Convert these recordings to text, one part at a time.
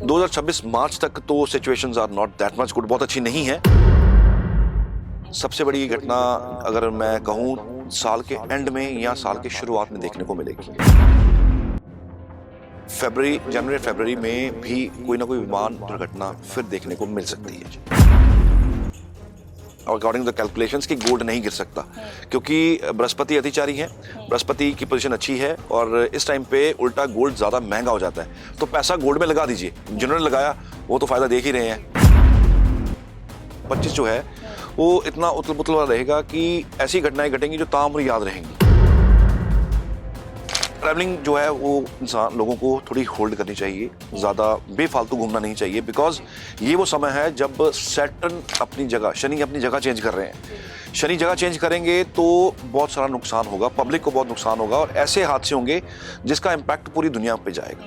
2026 मार्च तक तो situations are not that much good, बहुत अच्छी नहीं है। सबसे बड़ी घटना अगर मैं कहूँ साल के एंड में या साल के शुरुआत में देखने को मिलेगी। जनवरी फरवरी में भी कोई ना कोई विमान दुर्घटना फिर देखने को मिल सकती है। अकॉर्डिंग टू द कैलकुलेशंस कि गोल्ड नहीं गिर सकता, क्योंकि बृहस्पति अतिचारी है, बृहस्पति की पोजीशन अच्छी है और इस टाइम पे उल्टा गोल्ड ज्यादा महंगा हो जाता है। तो पैसा गोल्ड में लगा दीजिए, जिन्होंने लगाया वो तो फायदा देख ही रहे हैं। 25 जो है वो इतना उथल पुथल वाला रहेगा कि ऐसी घटनाएं घटेंगी जो ताउम्र याद रहेंगी। ट्रैवलिंग जो है वो इंसान लोगों को थोड़ी होल्ड करनी चाहिए, ज़्यादा बेफालतू घूमना नहीं चाहिए, बिकॉज ये वो समय है जब सैटर्न अपनी जगह, शनि अपनी जगह चेंज कर रहे हैं। शनि जगह चेंज करेंगे तो बहुत सारा नुकसान होगा, पब्लिक को बहुत नुकसान होगा और ऐसे हादसे होंगे जिसका इम्पैक्ट पूरी दुनिया पे जाएगा।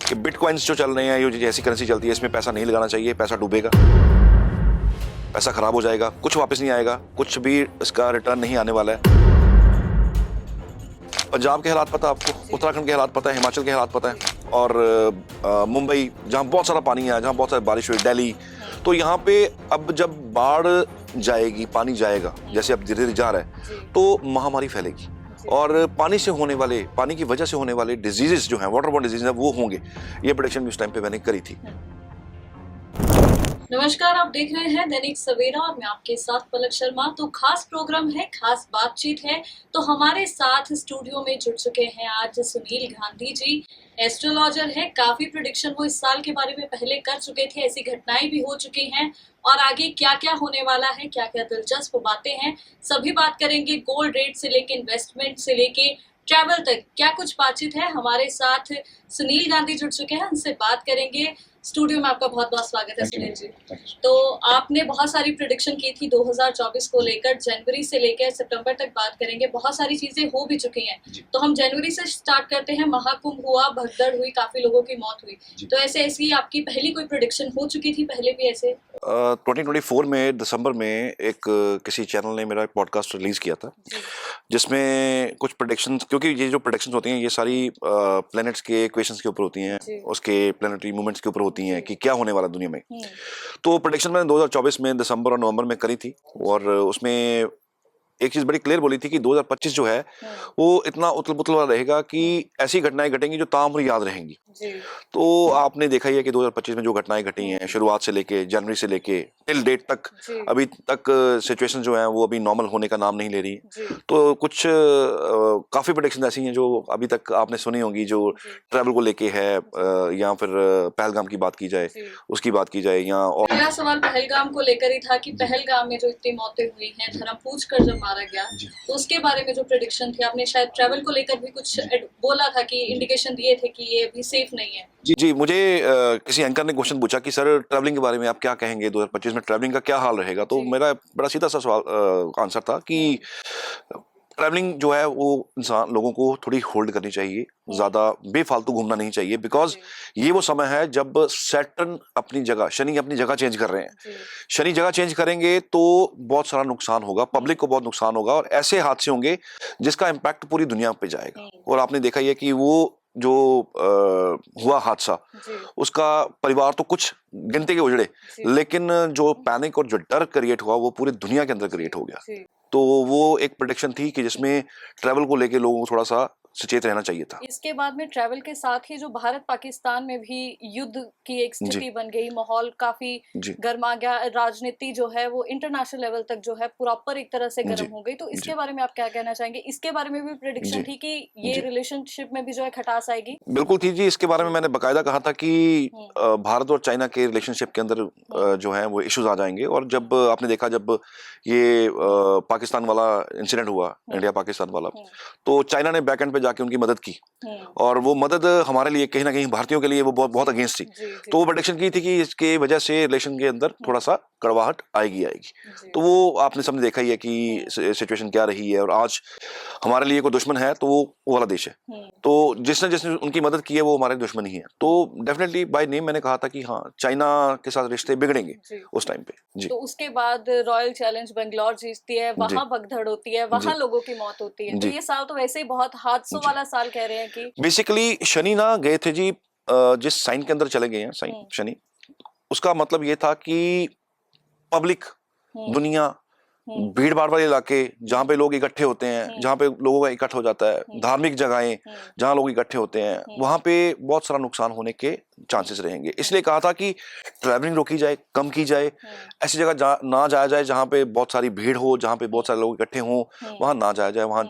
कि बिटकॉइंस जो चल रहे हैं, ये ऐसी करेंसी चलती है, इसमें पैसा नहीं लगाना चाहिए, पैसा डूबेगा, पैसा खराब हो जाएगा, कुछ वापस नहीं आएगा, कुछ भी इसका रिटर्न नहीं आने वाला है। पंजाब के हालात पता है आपको, उत्तराखंड के हालात पता है, हिमाचल के हालात पता है और मुंबई जहाँ बहुत सारा पानी है, जहाँ बहुत सारी बारिश हुई, दिल्ली, तो यहाँ पे अब जब बाढ़ जाएगी, पानी जाएगा, जैसे अब धीरे धीरे जा रहा है, तो महामारी फैलेगी और पानी से होने वाले, पानी की वजह से होने वाले डिजीजेस जो हैं, वाटरबोर्न डिजीज हैं, वो होंगे। ये प्रेडिक्शन भी उस टाइम पे मैंने करी थी। नमस्कार, आप देख रहे हैं दैनिक सवेरा और मैं आपके साथ पलक शर्मा। तो खास प्रोग्राम है, खास बातचीत है। तो हमारे साथ स्टूडियो में जुड़ चुके हैं आज सुनील गांधी जी, एस्ट्रोलॉजर है। काफी प्रेडिक्शन वो इस साल के बारे में पहले कर चुके थे, ऐसी घटनाएं भी हो चुकी हैं और आगे क्या क्या होने वाला है, क्या क्या दिलचस्प बातें हैं, सभी बात करेंगे। गोल्ड रेट से लेके इन्वेस्टमेंट से लेके ट्रैवल तक क्या कुछ बातचीत है। हमारे साथ सुनील गांधी जुड़ चुके हैं, उनसे बात करेंगे। स्टूडियो में आपका बहुत बहुत स्वागत है सुनील जी। तो आपने बहुत सारी प्रेडिक्शन की थी 2024 को लेकर, जनवरी से लेकर सितंबर तक बात करेंगे। बहुत सारी चीजें हो भी चुकी हैं, तो हम जनवरी से स्टार्ट करते हैं। महाकुंभ हुआ, भगदड़ हुई, काफी लोगों की मौत हुई, तो ऐसी आपकी पहली कोई प्रेडिक्शन हो चुकी थी पहले भी ऐसे? 2024 में दिसंबर में एक किसी चैनल ने मेरा एक पॉडकास्ट रिलीज किया था, जिसमें कुछ प्रेडिक्शंस, क्योंकि ये जो प्रेडिक्शंस होती हैं ये सारी प्लैनेट्स के इक्वेशंस के ऊपर होती हैं, उसके प्लैनेटरी मूवमेंट्स के ऊपर होती हैं कि क्या होने वाला दुनिया में। तो प्रेडिक्शन मैंने 2024 में दिसंबर और नवंबर में करी थी और उसमें एक चीज बड़ी क्लियर बोली थी कि 2025 जो है वो इतना उथल पुथल वाला रहेगा कि ऐसी घटनाएं घटेंगी जो ताउम्र याद रहेंगी। तो आपने देखा ही है कि 2025 में जो घटनाएं घटी हैं, शुरुआत से लेके जनवरी से लेके टिल डेट तक, अभी तक सिचुएशन जो है वो अभी नॉर्मल होने का नाम नहीं ले रही। तो कुछ काफी प्रेडिक्शन ऐसी हैं जो अभी तक आपने सुनी होंगी, जो ट्रैवल को लेके है, या फिर पहलगाम की बात की जाए, उसकी बात की जाए, या और मेरा सवाल पहलगाम को लेकर ही था कि पहलगाम में जो इतनी मौतें हुई हैं, धर्म पूछ कर जब मारा गया, तो उसके बारे में जो प्रेडिक्शन थी, आपने शायद ट्रैवल को लेकर भी कुछ बोला था कि इंडिकेशन दिए थे कि ये भी सेफ नहीं है। जी, मुझे किसी एंकर ने क्वेश्चन पूछा कि सर ट्रैवलिंग के बारे में आप क्या कहेंगे, 2025 में ट्रैवलिंग का क्या हाल रहेगा। तो मेरा बड़ा सीधा सा सवाल आंसर था कि ट्रैवलिंग जो है वो इंसान लोगों को थोड़ी होल्ड करनी चाहिए, ज्यादा बेफालतू घूमना नहीं चाहिए, बिकॉज ये वो समय है जब सैटर्न अपनी जगह, शनि अपनी जगह चेंज कर रहे हैं। शनि जगह चेंज करेंगे तो बहुत सारा नुकसान होगा, पब्लिक को बहुत नुकसान होगा और ऐसे हादसे होंगे जिसका इम्पैक्ट पूरी दुनिया पे जाएगा। और आपने देखा ही है कि वो जो हुआ हादसा, उसका परिवार तो कुछ गिनती के उजड़े, लेकिन जो पैनिक और जो डर क्रिएट हुआ वो पूरी दुनिया के अंदर क्रिएट हो गया। तो वो एक प्रेडिक्शन थी कि जिसमें ट्रैवल को लेके लोगों को थोड़ा सा सचेत रहना चाहिए था। इसके बाद में ट्रैवल के साथ ही जो भारत पाकिस्तान में भी युद्ध की एक स्थिति बन गई, माहौल काफी गर्मा गया, राजनीति जो है वो इंटरनेशनल लेवल तक जो है प्रॉपर एक तरह से गर्म हो गई। तो इसके बारे में आप क्या कहना चाहेंगे? इसके बारे में भी प्रेडिक्शन थी कि ये रिलेशनशिप में भी जो है खटास आएगी? बिल्कुल थी जी, इसके बारे में मैंने बकायदा कहा था कि भारत और चाइना के रिलेशनशिप के अंदर जो है वो इश्यूज आ जाएंगे। और जब आपने देखा, जब ये पाकिस्तान वाला इंसिडेंट हुआ, इंडिया पाकिस्तान वाला, तो चाइना ने बैक एंड पे जाके उनकी मदद की और वो मदद हमारे लिए कहीं ना कहीं भारतीयों के लिए वो बहुत अगेंस्ट थी। तो वो प्रेडिक्शन की थी कि इसके वजह से रिलेशन के अंदर थोड़ा सा कड़वाहट आएगी। तो वो आपने सबने देखा ही है कि सिचुएशन क्या रही है। और आज हमारे लिए कोई दुश्मन है तो वो वाला देश है, तो जिसने उनकी मदद की है वो हमारे दुश्मन ही है। तो डेफिनेटली बाय नेम मैंने कहा था कि हाँ, चाइना के साथ रिश्ते बिगड़ेंगे उस टाइम पे जी। तो उसके बाद रॉयल चैलेंज बेंगलोर जीतती है, वहां भगदड़ होती है, वहां लोगों की मौत होती है। तो ये साल तो वैसे ही बहुत हादसों वाला साल कह रहे हैं कि बेसिकली शनि ना गए थे जी जिस साइन के अंदर चले गए हैं साइन शनि, उसका मतलब ये था कि पब्लिक, दुनिया, भीड़ भाड़ वाले इलाके जहाँ पे लोग इकट्ठे होते हैं, जहाँ पे लोगों का इकट्ठा हो जाता है, धार्मिक जगहें जहाँ लोग इकट्ठे होते हैं, वहां पे बहुत सारा नुकसान होने के चांसेस रहेंगे। इसलिए कहा था कि ट्रैवलिंग रोकी जाए, कम की जाए, ऐसी जगह ना जाया जाए जहाँ पे बहुत सारी भीड़ हो, जहाँ पे बहुत सारे लोग इकट्ठे हों, वहां ना जाया जाए, वहां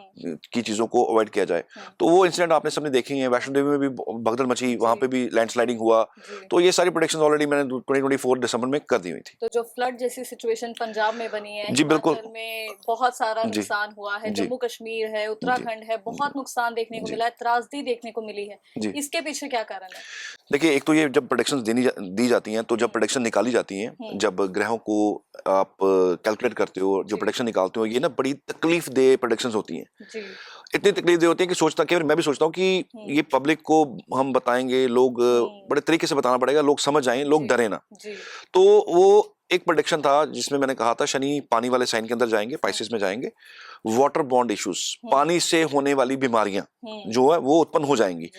की चीजों को अवॉइड किया जाए। तो वो इंसिडेंट आपने सबने देखे ही है, वैष्णो देवी में भी भगदड़ मची, वहां पे भी लैंडस्लाइडिंग हुआ। तो ये सारी प्रेडिक्शंस ऑलरेडी मैंने 2024 दिसंबर में कर दी हुई थी। तो जो फ्लड जैसी सिचुएशन पंजाब में बनी है, जी बिल्कुल, हिमाचल में बहुत सारा नुकसान हुआ है, जम्मू कश्मीर है, उत्तराखंड है, बहुत नुकसान देखने को मिला है, त्रासदी देखने को मिली है, इसके पीछे क्या कारण है? देखिए, एक तो ये जब प्रेडिक्शंस दी जाती हैं, तो जब प्रेडिक्शन निकाली जाती हैं, जब ग्रहों को आप कैलकुलेट करते हो, जो प्रेडिक्शन निकालते हो, ये ना बड़ी तकलीफ दे प्रेडिक्शंस होती हैं। इतनी तकलीफ दे होती है कि सोचता कि मैं भी सोचता हूँ कि ये पब्लिक को हम बताएंगे, लोग बड़े तरीके से बताना पड़ेगा, लोग समझ आए, लोग डरे ना। तो वो एक प्रेडिक्शन था जिसमें मैंने कहा था शनि पानी वाले साइन के अंदर जाएंगे, पाइसेस में जाएंगे, वाटर बॉन्ड इश्यूज, पानी से होने वाली बीमारियां जो है वो उत्पन्न हो जाएंगी।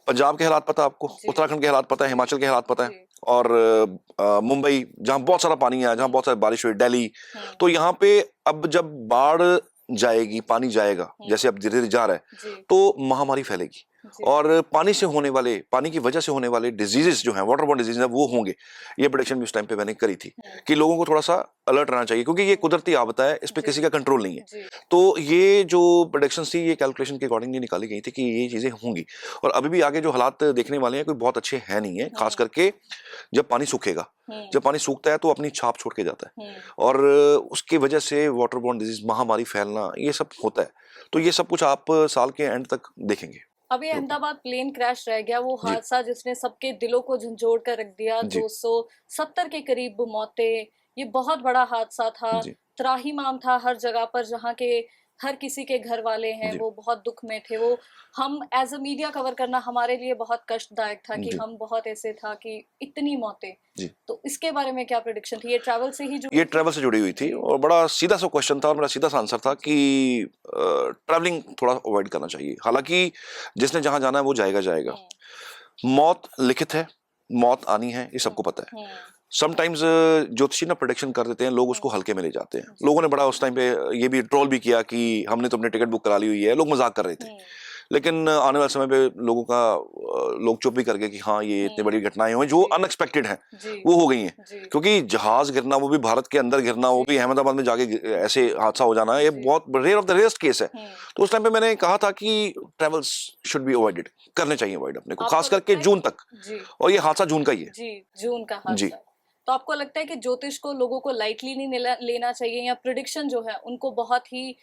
पंजाब के हालात पता है आपको, उत्तराखंड के हालात पता है, हिमाचल के हालात पता है, और मुंबई जहां बहुत सारा पानी है, जहां बहुत सारी बारिश हुई, दिल्ली। तो यहाँ पे अब जब बाढ़ जाएगी, पानी जाएगा, जैसे अब धीरे धीरे जा रहा है, तो महामारी फैलेगी, और पानी से होने वाले, पानी की वजह से होने वाले डिजीजेस जो हैं, वाटर बॉर्न डिजीज, वो होंगे। ये प्रेडिक्शन भी उस टाइम पे मैंने करी थी कि लोगों को थोड़ा सा अलर्ट रहना चाहिए, क्योंकि ये कुदरती आपदा है, इस पे किसी का कंट्रोल नहीं है। तो ये जो प्रेडिक्शन थी, ये कैलकुलेशन के अकॉर्डिंग निकाली गई थी कि ये चीजें होंगी, और अभी भी आगे जो हालात देखने वाले हैं कोई बहुत अच्छे है नहीं है, खास करके जब पानी सूखेगा। जब पानी सूखता है तो अपनी छाप छोड़ के जाता है, और उसकी वजह से वाटर बॉर्न डिजीज, महामारी फैलना, ये सब होता है। तो ये सब कुछ आप साल के एंड तक देखेंगे। अभी अहमदाबाद प्लेन क्रैश रह गया, वो हादसा जिसने सबके दिलों को झंझोड़ कर रख दिया, 270 के करीब मौतें, ये बहुत बड़ा हादसा था, त्राहिमाम था हर जगह पर, जहाँ के हर किसी के घर वाले हैं वो बहुत दुख में थे। वो हम एज अ मीडिया कवर करना हमारे लिए बहुत कष्टदायक था कि हम बहुत ऐसे था कि इतनी मौतें। तो इसके बारे में क्या प्रेडिक्शन थी? ये ट्रैवल से ही ये ट्रैवल से जुड़ी हुई थी, और बड़ा सीधा सा क्वेश्चन था, और मेरा सीधा सा आंसर था कि ट्रैवलिंग थोड़ा अवॉइड करना चाहिए। हालांकि जिसने जहां जाना है वो जाएगा। मौत लिखित है, मौत आनी है, ये सबको पता है। समटाइम्स ज्योतिषी ना प्रेडिक्शन कर देते हैं, लोग उसको हल्के में ले जाते हैं। लोगों ने बड़ा उस टाइम पे ये भी ट्रोल भी किया कि हमने तो अपनी टिकट बुक करा ली हुई है, लोग मजाक कर रहे थे। लेकिन आने वाले समय पे लोग चुप भी कर गए कि हाँ, ये इतनी बड़ी घटनाएं हुई जो अनएक्सपेक्टेड हैं, वो हो गई हैं। क्योंकि जहाज गिरना, वो भी भारत के अंदर गिरना, वो भी अहमदाबाद में जाके ऐसे हादसा हो जाना, ये बहुत rare of the rarest case है। तो उस टाइम पे मैंने कहा था कि ट्रेवल्स शुड बी अवॉइडेड, करने चाहिए अवॉइड अपने को, खास करके जून तक। और ये हादसा जून का ही है। जून का हादसा। तो आपको लगता है कि ज्योतिष को लोगों को लाइटली नहीं लेना चाहिए, या प्रेडिक्शन जो है उनको बहुत ही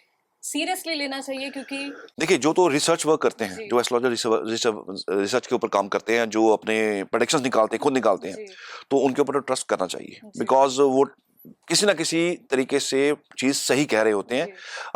सीरियसली लेना चाहिए? क्योंकि देखिए, जो तो रिसर्च वर्क करते हैं, जो एस्ट्रोलॉजर रिसर्च के ऊपर काम करते हैं, जो अपने प्रेडिक्शंस निकालते हैं, खुद निकालते हैं, तो उनके ऊपर तो ट्रस्ट करना चाहिए, बिकॉज वो किसी ना किसी तरीके से चीज सही कह रहे होते हैं।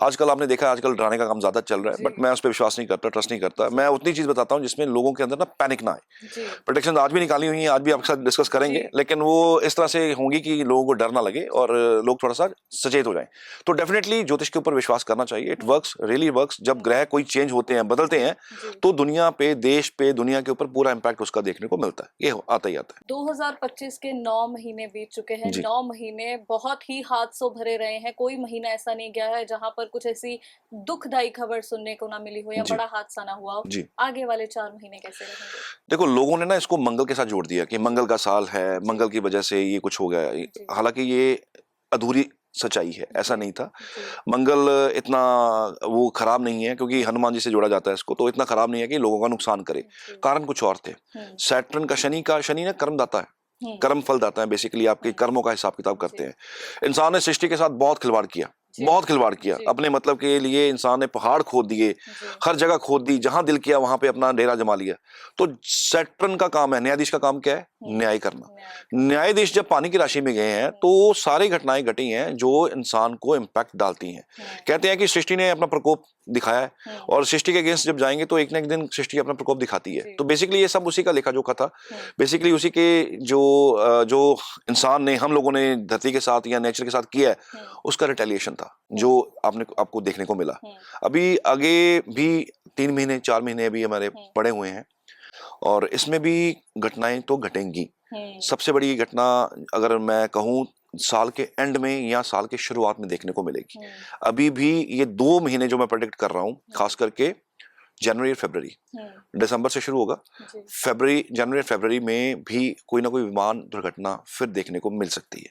आजकल आपने देखा, आजकल डराने का काम ज्यादा चल रहा है, बट मैं उस पर विश्वास नहीं करता, ट्रस्ट नहीं करता। मैं उतनी चीज बताता हूँ जिसमें लोगों के अंदर ना पैनिक ना आए। प्रेडिक्शन आज भी निकाली हुई है, आज भी आपके साथ डिस्कस करेंगे, लेकिन वो इस तरह से होंगी कि लोगों को डर ना लगे और लोग थोड़ा सा सचेत हो जाए। तो डेफिनेटली ज्योतिष के ऊपर विश्वास करना चाहिए। It works, really works. जब ग्रह कोई चेंज होते हैं, बदलते हैं, तो दुनिया पे, देश पे, दुनिया के ऊपर पूरा इंपैक्ट उसका देखने को मिलता है। ये आता ही आता है। 2025 के 9 महीने बीत चुके हैं। 9 महीने बहुत ही हादसों भरे रहे हैं। कोई महीना ऐसा नहीं गया है जहां पर कुछ ऐसी दुखदाई खबर सुनने को ना मिली हो या बड़ा हादसा ना हुआ हो। आगे वाले 4 महीने कैसे रहेंगे? देखो, लोगों ने ना इसको मंगल के साथ जोड़ दिया कि मंगल का साल है, मंगल की वजह से ये कुछ हो गया। हालांकि ये अधूरी सच्चाई है, ऐसा नहीं था। मंगल इतना वो खराब नहीं है, क्योंकि हनुमान जी से जोड़ा जाता है इसको, तो इतना खराब नहीं है कि लोगों का नुकसान करे। कारण कुछ और थे। सैटर्न का, शनि ना कर्मदाता है, कर्म फल दाता है। बेसिकली आपके कर्मों का हिसाब किताब करते हैं। इंसान ने सृष्टि के साथ बहुत खिलवाड़ किया, अपने मतलब के लिए इंसान ने पहाड़ खोद दिए, हर जगह खोद दी, जहां दिल किया वहां पे अपना डेरा जमा लिया। तो सैटर्न का काम है, न्यायाधीश का काम क्या है? न्याय करना। न्यायाधीश जब पानी की राशि में गए हैं, तो सारी घटनाएं घटी हैं जो इंसान को इम्पैक्ट डालती हैं। कहते हैं कि सृष्टि ने अपना प्रकोप दिखाया है, और सृष्टि के अगेंस्ट जब जाएंगे तो एक ना एक दिन सृष्टि अपना प्रकोप दिखाती है। तो बेसिकली ये सब उसी का लेखा जोखा था। बेसिकली उसी के जो इंसान ने, हम लोगों ने धरती के साथ या नेचर के साथ किया है, उसका रिटेलिएशन था, जो आपको देखने को मिला। अभी आगे भी 3 महीने 4 महीने अभी हमारे पड़े हुए हैं, और इसमें भी घटनाएं तो घटेंगी। सबसे बड़ी घटना अगर मैं कहूँ साल के एंड में या साल के शुरुआत में देखने को मिलेगी। अभी भी ये 2 महीने जो मैं प्रेडिक्ट कर रहा हूँ, खास करके जनवरी और फरवरी, दिसंबर से शुरू होगा, जनवरी और फरवरी में भी कोई ना कोई विमान दुर्घटना फिर देखने को मिल सकती है।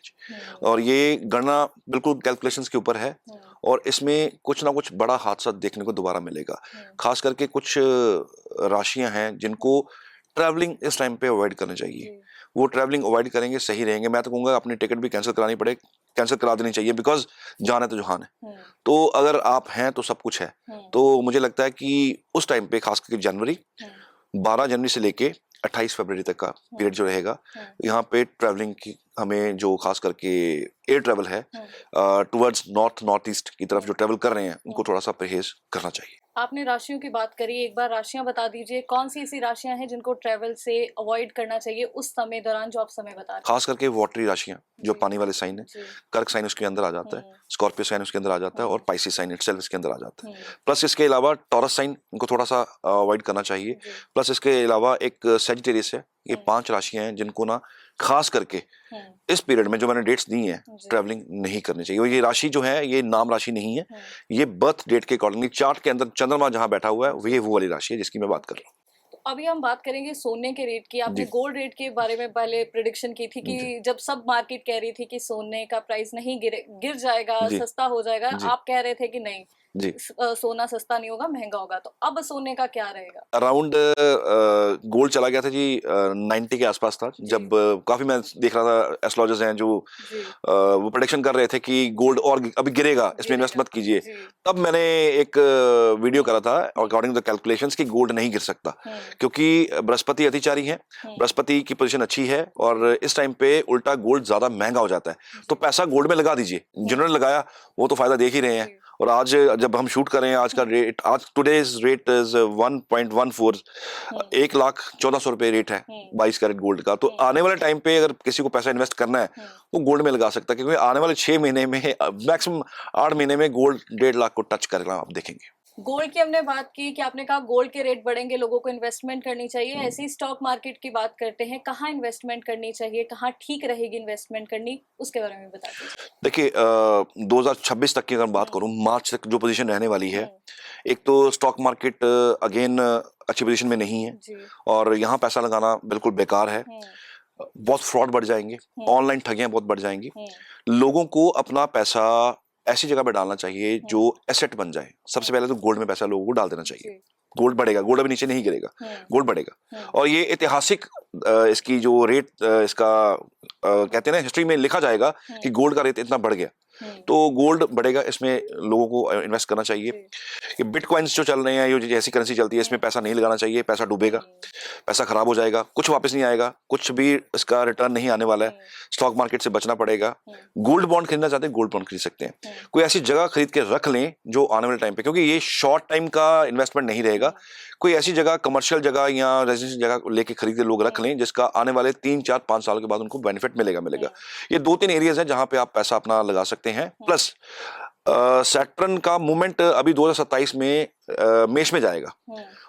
और ये गणना बिल्कुल कैलकुलेशंस के ऊपर है और इसमें कुछ ना कुछ बड़ा हादसा देखने को दोबारा मिलेगा। खास करके कुछ राशियां हैं जिनको ट्रैवलिंग इस टाइम पे अवॉइड करना चाहिए। वो ट्रैवलिंग अवॉइड करेंगे सही रहेंगे। मैं तो कहूँगा अपनी टिकट भी कैंसिल करा देनी चाहिए, बिकॉज जान है तो जहान है। तो अगर आप हैं तो सब कुछ है। तो मुझे लगता है कि उस टाइम पे खास करके जनवरी 12 जनवरी से लेके 28 फरवरी तक का पीरियड जो रहेगा, यहाँ पे ट्रैवलिंग की हमें जो खास करके एयर ट्रैवल है टुवर्ड्स नॉर्थ ईस्ट की तरफ जो ट्रैवल कर रहे हैं उनको थोड़ा सा परहेज करना चाहिए। आपने राशियों की बात करी, एक बार राशियां बता दीजिए, कौन सी ऐसी राशियां हैं जिनको ट्रैवल से अवॉइड करना चाहिए उस समय दौरान जो आप समय बता रहे हैं? खास करके वाटरी राशियां जो पानी वाले साइन है, कर्क साइन उसके अंदर आ जाता है, स्कॉर्पियो साइन उसके अंदर आ जाता है और पाइसेस साइन इटसेल्फ इसके अंदर आ जाता है। प्लस इसके अलावा टॉरस साइन इनको थोड़ा सा अवॉइड करना चाहिए। प्लस इसके अलावा एक सेजिटेरियस है। ये 5 राशियां हैं जिनको ना खास करके इस पीरियड में जो मैंने डेट्स दी हैं ट्रैवलिंग नहीं करनी चाहिए। और ये राशि जो है ये नाम राशि नहीं है, ये बर्थ डेट के अकॉर्डिंगली चार्ट के अंदर चंद्रमा जहां बैठा हुआ है वो वाली राशि है जिसकी मैं बात कर रहा हूँ। अभी हम बात करेंगे सोने के रेट की। आपने गोल्ड रेट के बारे में पहले प्रेडिक्शन की थी कि जब सब मार्केट कह रही थी कि सोने का प्राइस नहीं गिर जाएगा, सस्ता हो जाएगा, आप कह रहे थे कि नहीं जी सोना सस्ता नहीं होगा, महंगा होगा। तो अब सोने का क्या रहेगा? अराउंड गोल्ड चला गया था जी 90 के आसपास था, जब काफी मैं देख रहा था एस्ट्रोलॉजर्स हैं जो वो प्रेडिक्शन कर रहे थे कि गोल्ड और अभी गिरेगा, इसमें इन्वेस्ट मत कीजिए। तब मैंने एक वीडियो करा था अकॉर्डिंग टू द कैलकुलेशंस कि गोल्ड नहीं गिर सकता, क्योंकि बृहस्पति अतिचारी है, बृहस्पति की पोजीशन अच्छी है और इस टाइम पे उल्टा गोल्ड ज्यादा महंगा हो जाता है। तो पैसा गोल्ड में लगा दीजिए, जिन्होंने लगाया वो तो फायदा देख ही रहे हैं। और आज जब हम शूट कर रहे हैं आज का रेट, आज टुडेज रेट इज 1.14, 1,14,000 रुपए रेट है 22 कैरेट गोल्ड का। तो आने वाले टाइम पे अगर किसी को पैसा इन्वेस्ट करना है वो गोल्ड में लगा सकता है, क्योंकि आने वाले 6 महीने में मैक्सिमम 8 महीने में गोल्ड 1.5 लाख को टच करेगा, आप देखेंगे। गोल्ड की हमने बात की कि आपने कहा गोल्ड के रेट बढ़ेंगे, लोगों को इन्वेस्टमेंट करनी चाहिए। ऐसी स्टॉक मार्केट की बात करते हैं, कहाँ इन्वेस्टमेंट करनी चाहिए, कहाँ ठीक रहेगी इन्वेस्टमेंट करनी, उसके बारे में बता दीजिए। देखिए 2026 तक की अगर बात करूं, मार्च तक जो पोजीशन रहने वाली है, एक तो स्टॉक मार्केट अगेन अच्छी पोजीशन में नहीं है और यहाँ पैसा लगाना बिल्कुल बेकार है। बहुत फ्रॉड बढ़ जाएंगे, ऑनलाइन ठगियां बहुत बढ़ जाएंगी। लोगों को अपना पैसा ऐसी जगह पे डालना चाहिए जो एसेट बन जाए। सबसे पहले तो गोल्ड में पैसा लोगों को डाल देना चाहिए। गोल्ड बढ़ेगा, गोल्ड अभी नीचे नहीं गिरेगा, गोल्ड बढ़ेगा। और ये ऐतिहासिक इसकी जो रेट इसका कहते हैं ना, हिस्ट्री में लिखा जाएगा कि गोल्ड का रेट इतना बढ़ गया, तो गोल्ड बढ़ेगा, इसमें लोगों को इन्वेस्ट करना चाहिए। कि बिटकॉइंस जो चल रहे हैं, ये जैसी करेंसी चलती है, इसमें पैसा नहीं लगाना चाहिए, पैसा डूबेगा, पैसा खराब हो जाएगा, कुछ वापस नहीं आएगा, कुछ भी इसका रिटर्न नहीं आने वाला है। स्टॉक मार्केट से बचना पड़ेगा। गोल्ड बॉन्ड खरीदना चाहते हैं, गोल्ड बॉन्ड खरीद सकते हैं। कोई ऐसी जगह खरीद के रख लें जो आने वाले टाइम पे, क्योंकि ये शॉर्ट टाइम का इन्वेस्टमेंट नहीं रहेगा, कोई ऐसी जगह कमर्शियल जगह या रेजिडेंशियल जगह लेके खरीद के लोग रख लें जिसका आने वाले 3, 4, 5 साल के बाद उनको बेनिफिट मिलेगा। ये 2-3 एरियाज हैं जहां पे आप पैसा अपना लगा सकते हैं। प्लस सैटर्न का मूवमेंट अभी 2027 में मेष में जाएगा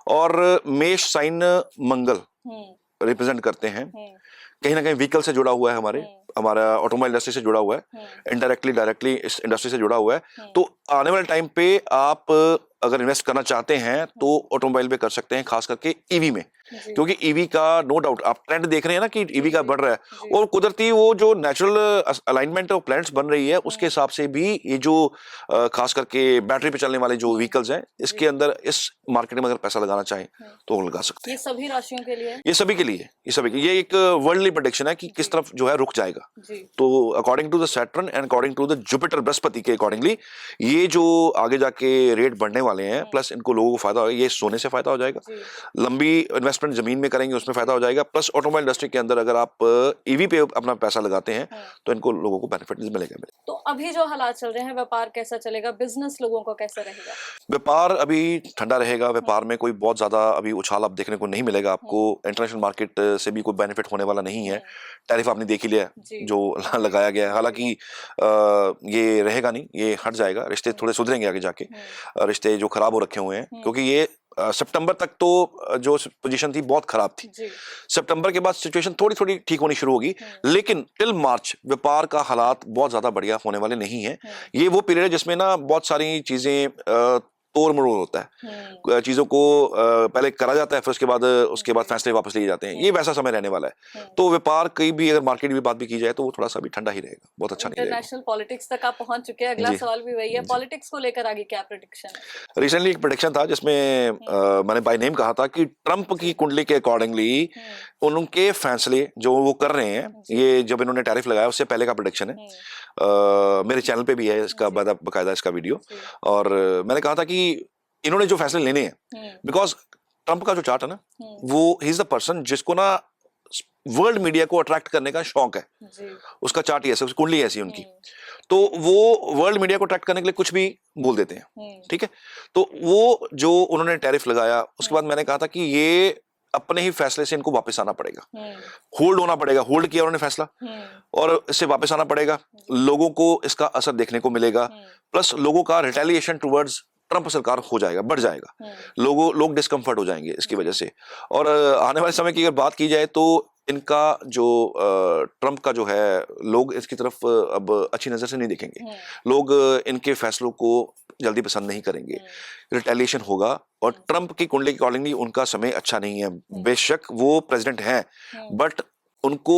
और मेष साइन मंगल रिप्रेजेंट करते हैं, कहीं ना कहीं व्हीकल से जुड़ा हुआ है, हमारा ऑटोमोबाइल इंडस्ट्री से जुड़ा हुआ है, इनडायरेक्टली डायरेक्टली इस इंडस्ट्री से जुड़ा हुआ है। तो आने वाले टाइम पे आप अगर इन्वेस्ट करना चाहते हैं तो ऑटोमोबाइल पे कर सकते हैं, खास करके ईवी में, क्योंकि ईवी का नो डाउट आप ट्रेंड देख रहे हैं ना कि ईवी का बढ़ रहा है और कुदरती वो जो नेचुरल अलाइनमेंट ऑफ प्लैनेट्स बन रही है उसके हिसाब से भी ये जो खास करके बैटरी पे चलने वाले जो व्हीकल्स हैं, इसके अंदर इस मार्केट में अगर पैसा लगाना चाहें तो वो लगा सकते हैं। ये सभी राशियों के लिए, ये सभी के लिए, ये एक वर्ल्डली प्रेडिक्शन है कि किस तरफ जो है रुक जाएगा। तो according to the Saturn and according to the Jupiter बृहस्पति के अकॉर्डिंगली ये जो आगे जाके रेट बढ़ने वाले हैं, प्लस इनको लोगों को फायदा होगा, ये सोने से फायदा हो जाएगा, लंबी इन्वेस्टमेंट जमीन में करेंगे उसमें फायदा हो जाएगा, प्लस ऑटोमोबाइल इंडस्ट्री के अंदर अगर आप ईवी पे अपना पैसा लगाते हैं तो इनको लोगों को बेनिफिट मिलेगा। तो अभी जो हालात चल रहे हैं, व्यापार कैसा चलेगा, बिजनेस लोगों को कैसा रहेगा? व्यापार अभी ठंडा रहेगा, व्यापार में कोई बहुत ज्यादा अभी उछाल आप देखने को नहीं मिलेगा आपको। इंटरनेशनल मार्केट से भी कोई बेनिफिट होने वाला नहीं है। टैरिफ आपने देख ही लिया जो लगाया गया है, हालांकि ये रहेगा नहीं, ये हट जाएगा, रिश्ते थोड़े सुधरेंगे आगे जाके, रिश्ते जो खराब हो रखे हुए हैं, क्योंकि ये सितंबर तक तो जो पोजीशन थी बहुत खराब थी। सितंबर के बाद सिचुएशन थोड़ी थोड़ी ठीक होनी शुरू होगी, लेकिन टिल मार्च व्यापार का हालात बहुत ज्यादा बढ़िया होने वाले नहीं है। ये वो पीरियड है जिसमें ना बहुत सारी चीजें तोड़ मरोड़ होता है, चीजों को पहले करा जाता है, फिर उसके बाद फैसले वापस लिए जाते हैं। ये वैसा समय रहने वाला है। तो व्यापार कहीं भी अगर मार्केट की बात भी की जाए तो वो थोड़ा सा भी ठंडा ही रहेगा, बहुत अच्छा नहीं रहेगा। इंटरनेशनल पॉलिटिक्स तक आप पहुंच चुके हैं, अगला सवाल भी वही है, पॉलिटिक्स को लेकर आगे क्या प्रेडिक्शन है? रिसेंटली एक प्रेडिक्शन था जिसमें मैंने बाय नेम कहा था कि ट्रंप की कुंडली के अकॉर्डिंगली उनके फैसले जो वो कर रहे हैं, ये जब इन्होंने टैरिफ लगाया उससे पहले का प्रेडिक्शन है। मेरे चैनल पे भी है इसका बकायदा इसका वीडियो, और मैंने कहा था कि इन्होंने जो फैसले लेने हैं, बिकॉज ट्रंप का जो चार्ट है ना, वो ही इज द पर्सन जिसको ना वर्ल्ड मीडिया को अट्रैक्ट करने का शौक है। उसका चार्ट ही ऐसा, उसकी कुंडली ऐसी है उनकी, तो वो वर्ल्ड मीडिया को अट्रैक्ट करने के लिए कुछ भी बोल देते हैं, ठीक है। तो वो जो उन्होंने टैरिफ लगाया, उसके बाद मैंने कहा था कि ये अपने ही फैसले से इनको वापस आना पड़ेगा, होल्ड होना पड़ेगा। होल्ड किया उन्होंने फैसला और इससे वापस आना पड़ेगा, लोगों को इसका असर देखने को मिलेगा, प्लस लोगों का रिटेलिएशन टुवर्ड्स ट्रंप सरकार हो जाएगा, बढ़ जाएगा, लोग डिस्कम्फर्ट हो जाएंगे इसकी वजह से। और आने वाले समय की अगर बात की जाए तो इनका जो ट्रंप का जो है, लोग इसकी तरफ अब अच्छी नजर से नहीं देखेंगे, लोग इनके फैसलों को जल्दी पसंद नहीं करेंगे, रिटेलिएशन होगा। और ट्रंप की कुंडली के अकॉर्डिंगली उनका समय अच्छा नहीं है। बेशक वो प्रेसिडेंट हैं, बट उनको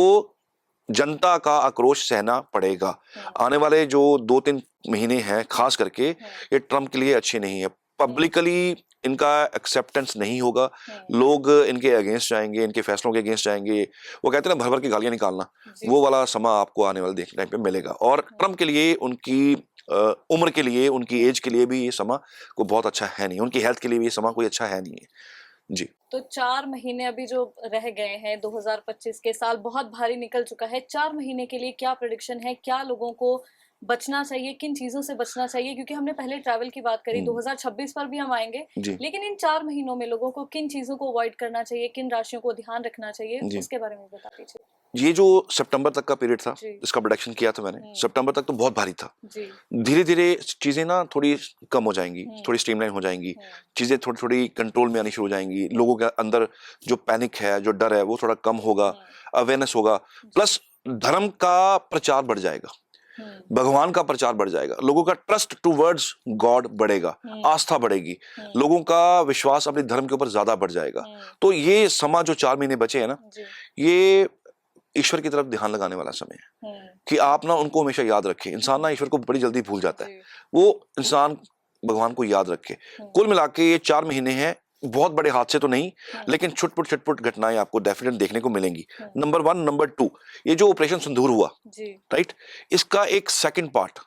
जनता का आक्रोश सहना पड़ेगा। आने वाले जो 2-3 महीने हैं खास करके, ये ट्रंप के लिए अच्छे नहीं है। पब्लिकली इनका एक्सेप्टेंस नहीं होगा, लोग इनके अगेंस्ट जाएंगे, इनके फैसलों के अगेंस्ट जाएंगे। वो कहते हैं ना, भर भर की गालियां निकालना, वो वाला समय आपको आने वाले देखने पे मिलेगा। और ट्रंप के लिए, उनकी उम्र के लिए, उनकी एज के लिए भी ये समय को बहुत अच्छा है नहीं, उनकी हेल्थ के लिए भी ये समय कोई अच्छा है नहीं है जी। तो 4 महीने अभी जो रह गए हैं, 2025 के साल बहुत भारी निकल चुका है। 4 महीने के लिए क्या प्रेडिक्शन है, क्या लोगों को बचना चाहिए, किन चीजों से बचना चाहिए? क्योंकि हमने पहले ट्रैवल की बात करी, 2026 पर भी हम आएंगे, लेकिन इन 4 महीनों में लोगों को किन चीजों को अवॉइड करना चाहिए, किन राशियों को ध्यान रखना चाहिए, उसके बारे में बता दीजिए। ये जो सितंबर तक का पीरियड था, इसका प्रेडिक्शन किया था मैंने, सितंबर तक तो बहुत भारी था। धीरे धीरे चीजें ना थोड़ी कम हो जाएंगी, थोड़ी स्ट्रीमलाइन हो जाएंगी, चीजें थोड़ी थोड़ी कंट्रोल में आनी शुरू हो जाएंगी, लोगों के अंदर जो पैनिक है, जो डर है, वो थोड़ा कम होगा, अवेयरनेस होगा, प्लस धर्म का प्रचार बढ़ जाएगा, भगवान का प्रचार बढ़ जाएगा, लोगों का ट्रस्ट टूवर्ड्स गॉड बढ़ेगा, आस्था बढ़ेगी, लोगों का विश्वास अपने धर्म के ऊपर ज्यादा बढ़ जाएगा। तो ये समा जो 4 महीने बचे हैं ना, ये ईश्वर की तरफ ध्यान लगाने वाला समय है कि आप ना उनको हमेशा याद रखें। इंसान ना ईश्वर को बड़ी जल्दी भूल जाता है, वो इंसान भगवान को याद रखे। कुल मिला के ये 4 महीने हैं, बहुत बड़े हादसे तो नहीं, लेकिन छुटपुट घटनाएं आपको डेफिनेट देखने को मिलेंगी। नंबर 1, नंबर 2, ये जो ऑपरेशन सिंदूर हुआ, राइट, इसका एक सेकंड पार्ट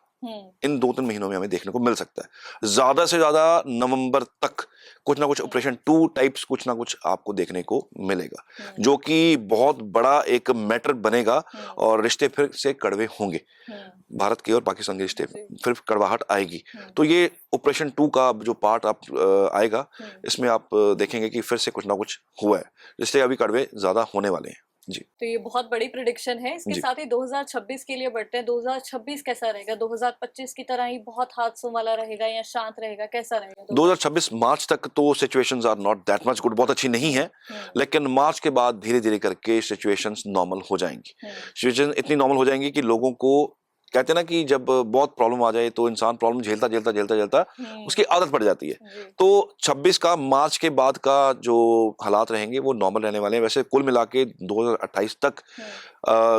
इन 2-3 महीनों में हमें देखने को मिल सकता है। ज्यादा से ज्यादा नवंबर तक कुछ ना कुछ ऑपरेशन 2 टाइप्स कुछ ना कुछ आपको देखने को मिलेगा, जो कि बहुत बड़ा एक मैटर बनेगा और रिश्ते फिर से कड़वे होंगे। भारत के और पाकिस्तान के रिश्ते फिर कड़वाहट आएगी। तो ये ऑपरेशन 2 का जो पार्ट आप आएगा, इसमें आप देखेंगे कि फिर से कुछ ना कुछ हुआ है, रिश्ते अभी कड़वे ज्यादा होने वाले हैं जी। तो ये बहुत बड़ी प्रेडिक्शन है। इसके साथ ही 2026 के लिए बढ़ते हैं। 2026 कैसा रहेगा? 2025 की तरह ही बहुत हादसों वाला रहेगा या शांत रहेगा, कैसा रहेगा? 2026 मार्च तक तो situations are not that much good, बहुत अच्छी नहीं है, लेकिन मार्च के बाद धीरे धीरे करके सिचुएशंस नॉर्मल हो जाएंगी। सिचुएशन इतनी नॉर्मल हो जाएंगी कि लोगों को, कहते हैं ना कि जब बहुत प्रॉब्लम आ जाए तो इंसान प्रॉब्लम झेलता उसकी आदत पड़ जाती है। तो 26 का मार्च के बाद का जो हालात रहेंगे वो नॉर्मल रहने वाले हैं। वैसे कुल मिला के 2028 तक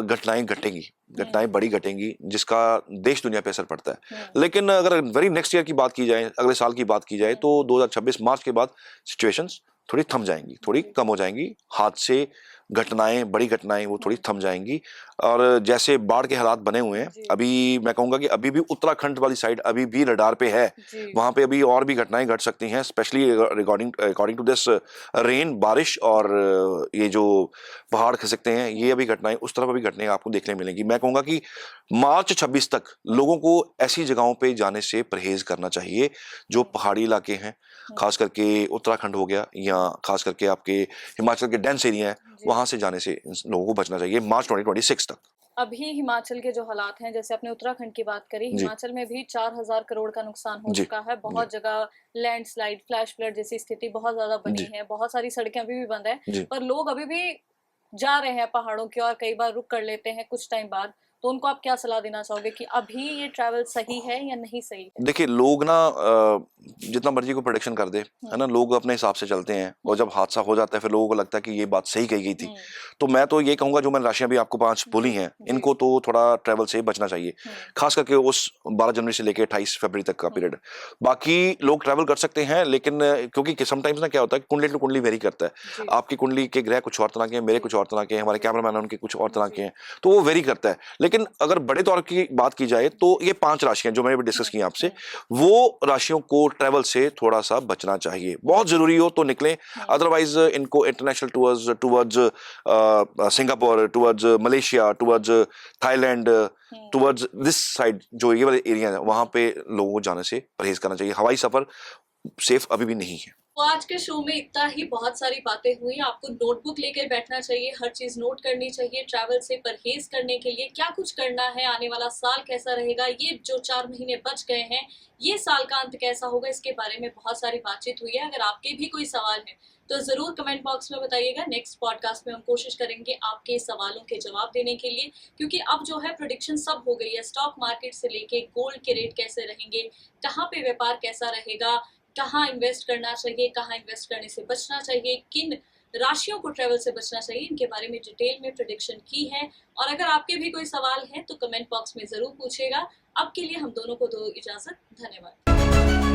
घटनाएं घटेंगी, घटनाएं बड़ी घटेंगी, जिसका देश दुनिया पे असर पड़ता है। लेकिन अगर वेरी नेक्स्ट ईयर की बात की जाए, अगले साल की बात की जाए, तो 2026 मार्च के बाद सिचुएशंस थोड़ी थम जाएंगी, थोड़ी कम हो जाएंगी, हादसे, घटनाएं, बड़ी घटनाएं वो थोड़ी थम जाएंगी। और जैसे बाढ़ के हालात बने हुए हैं, अभी मैं कहूंगा कि अभी भी उत्तराखंड वाली साइड अभी भी रडार पे है, वहां पे अभी और भी घटनाएं घट सकती हैं, specially according to this rain, बारिश और ये जो पहाड़ खिसकते हैं, ये अभी घटनाएं उस तरफ अभी घटनाएं आपको देखने मिलेंगी। मैं कहूंगा कि मार्च 26 तक लोगों को ऐसी जगहों पे जाने से परहेज करना चाहिए जो पहाड़ी इलाके हैं, खास करके उत्तराखंड हो गया, या खास करके आपके हिमाचल के डेंस एरिया है, वहां से जाने से लोगों को बचना चाहिए मार्च 2026 तक। अभी हिमाचल के जो हालात हैं, जैसे आपने उत्तराखंड की बात करी, जी। हिमाचल में भी 4,000 करोड़ का नुकसान हो जी, चुका है। बहुत जगह लैंडस्लाइड, फ्लैश फ्लड जैसी स्थिति बहुत ज्यादा बनी जी, है। बहुत सारी सड़कें अभी भी बंद है, जी। पर लोग अभी भी जा रहे हैं पहाड़ों की ओर, कई बार रुक कर लेते हैं कुछ टाइम बाद। तो उनको आप क्या सलाह देना चाहोगे कि अभी ये ट्रैवल सही है या नहीं सही है? देखिए लोग ना जितना मर्जी को प्रोडिक्शन कर दे, है ना, लोग अपने हिसाब से चलते हैं और जब हादसा हो जाता है फिर लोगों को लगता है कि ये बात सही कही गई थी। हम्म, तो मैं तो ये कहूंगा, जो मैंने राशियां भी आपको 5 बोली हैं, जी, इनको तो थोड़ा ट्रैवल से बचना चाहिए, हम्म, खास करके उस 12 जनवरी से लेकर 28 फरवरी तक का हम्म, पीरियड। बाकी लोग ट्रैवल कर सकते हैं, लेकिन क्योंकि समटाइम्स ना क्या होता है, कुंडली टू कुंडली वेरी करता है। जी, आपकी कुंडली के ग्रह कुछ और तरह के हैं, मेरे जी, कुछ और तरह के हैं, हमारे जी, कैमरामैन हैं उनके कुछ और तरह के जी, हैं, तो वो वेरी करता है। लेकिन अगर बड़े तौर की बात की जाए तो ये 5 राशियां जो मैंने अभी डिस्कस की आपसे, वो राशियों को ट्रैवल से थोड़ा सा बचना चाहिए। बहुत जरूरी हो तो निकलें, अदरवाइज इनको international tours towards Singapore, towards Malaysia, towards Thailand, towards this side, जो ये वाले एरिया है वहां पे लोगों को जाने से परहेज करना चाहिए। हवाई सफर सेफ अभी भी नहीं है। तो आज के शो में इतना ही, बहुत सारी बातें हुई। आपको नोटबुक लेकर बैठना चाहिए, हर चीज नोट करनी चाहिए। ट्रैवल से परहेज करने के लिए क्या कुछ करना है, आने वाला साल कैसा रहेगा, ये जो 4 महीने बच गए हैं, ये साल का अंत कैसा होगा, इसके बारे में बहुत सारी बातचीत हुई है। अगर आपके भी कोई सवाल है तो जरूर कमेंट बॉक्स में बताइएगा। नेक्स्ट पॉडकास्ट में हम कोशिश करेंगे आपके सवालों के जवाब देने के लिए, क्योंकि अब जो है प्रेडिक्शन सब हो गई है। स्टॉक मार्केट से लेके गोल्ड के रेट कैसे रहेंगे, कहाँ पे व्यापार कैसा रहेगा, कहाँ इन्वेस्ट करना चाहिए, कहाँ इन्वेस्ट करने से बचना चाहिए, किन राशियों को ट्रैवल से बचना चाहिए, इनके बारे में डिटेल में प्रेडिक्शन की है। और अगर आपके भी कोई सवाल है तो कमेंट बॉक्स में जरूर पूछेगा। अब के लिए हम दोनों को दो इजाजत। धन्यवाद।